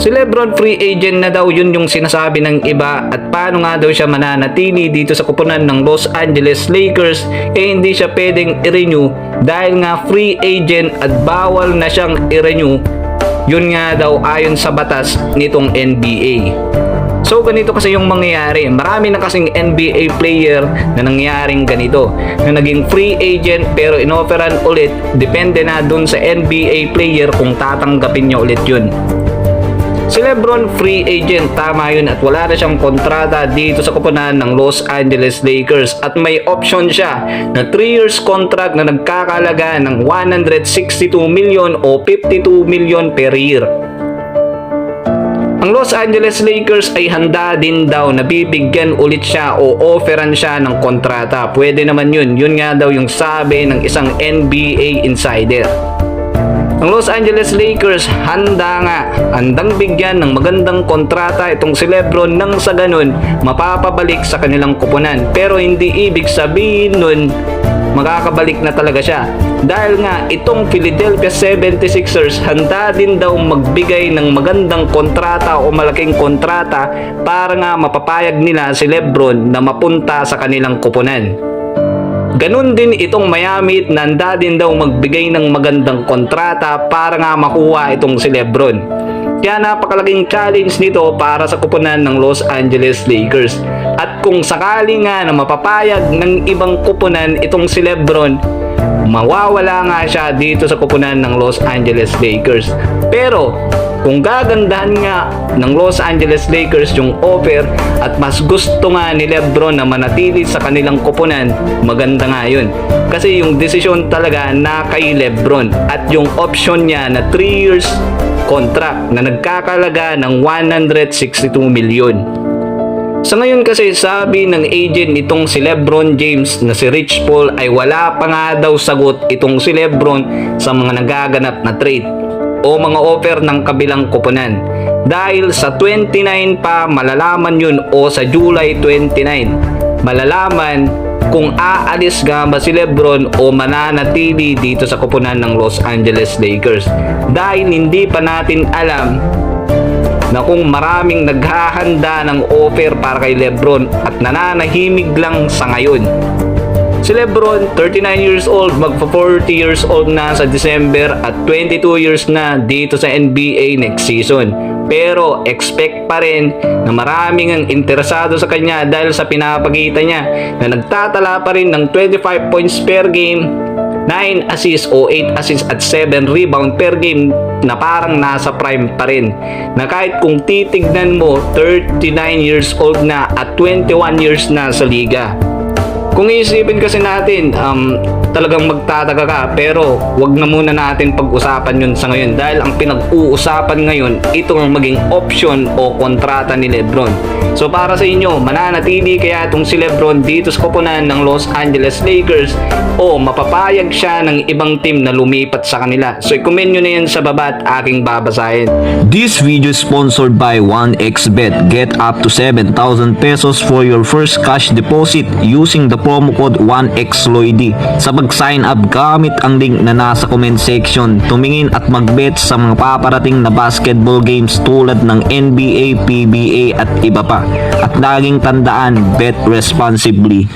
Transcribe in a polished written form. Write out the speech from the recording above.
Si LeBron free agent na daw, yun yung sinasabi ng iba. At paano nga daw siya mananatili dito sa koponan ng Los Angeles Lakers, hindi siya pwedeng i-renew dahil nga free agent at bawal na siyang i-renew. Yun nga daw ayon sa batas nitong NBA. So ganito kasi yung mangyayari. Marami na kasing NBA player na nangyaring ganito, na naging free agent pero inofferan ulit. Depende na dun sa NBA player kung tatanggapin niya ulit yun. Si LeBron free agent, tama yun, at wala na siyang kontrata dito sa koponan ng Los Angeles Lakers at may option siya na 3 years contract na nagkakalaga ng 162 million o 52 million per year. Ang Los Angeles Lakers ay handa din daw na bibigyan ulit siya o offeran siya ng kontrata. Pwede naman yun. Yun nga daw yung sabi ng isang NBA insider. Ang Los Angeles Lakers handang bigyan ng magandang kontrata itong si LeBron nang sa ganun mapapabalik sa kanilang koponan. Pero hindi ibig sabihin nun makakabalik na talaga siya. Dahil nga itong Philadelphia 76ers handa din daw magbigay ng magandang kontrata o malaking kontrata para nga mapapayag nila si LeBron na mapunta sa kanilang koponan. Ganun din itong Miami, nanda din daw magbigay ng magandang kontrata para nga makuha itong si LeBron. Kaya napakalaking challenge nito para sa koponan ng Los Angeles Lakers. At kung sakali nga na mapapayag ng ibang koponan itong si LeBron, mawawala nga siya dito sa koponan ng Los Angeles Lakers. Pero kung gagandahan nga ng Los Angeles Lakers yung offer at mas gusto nga ni LeBron na manatili sa kanilang koponan, maganda nga yun. Kasi yung desisyon talaga na kay LeBron at yung option niya na 3 years contract na nagkakalaga ng 162 million. Sa ngayon kasi sabi ng agent nitong si LeBron James na si Rich Paul ay wala pa nga daw sagot itong si LeBron sa mga nagaganap na trade o mga offer ng kabilang koponan. Dahil sa 29 pa malalaman yun o sa July 29 malalaman kung aalis nga ba si LeBron o mananatili dito sa koponan ng Los Angeles Lakers. Dahil hindi pa natin alam na kung maraming naghahanda ng offer para kay LeBron at nananahimik lang sa ngayon. Si LeBron, 39 years old, magpa 40 years old na sa December at 22 years na dito sa NBA next season. Pero expect pa rin na maraming ang interesado sa kanya dahil sa pinapakita niya na nagtatala pa rin ng 25 points per game, 9 assists o 8 assists at 7 rebound per game na parang nasa prime pa rin. Na kahit kung titignan mo, 39 years old na at 21 years na sa liga. Kung iisipin kasi natin, talagang magtataka ka, pero wag na muna natin pag-usapan yun sa ngayon dahil ang pinag-uusapan ngayon itong maging option o kontrata ni LeBron. So para sa inyo, mananatili kaya itong si LeBron dito sa koponan ng Los Angeles Lakers o mapapayag siya ng ibang team na lumipat sa kanila? So i-comment nyo na yan sa baba at aking babasahin. This video is sponsored by 1xBet. Get up to 7,000 pesos for your first cash deposit using the promo code 1xLoyD. Sa pag-sign up, gamit ang link na nasa comment section. Tumingin at mag-bet sa mga paparating na basketball games tulad ng NBA, PBA at iba pa. At laging tandaan, bet responsibly.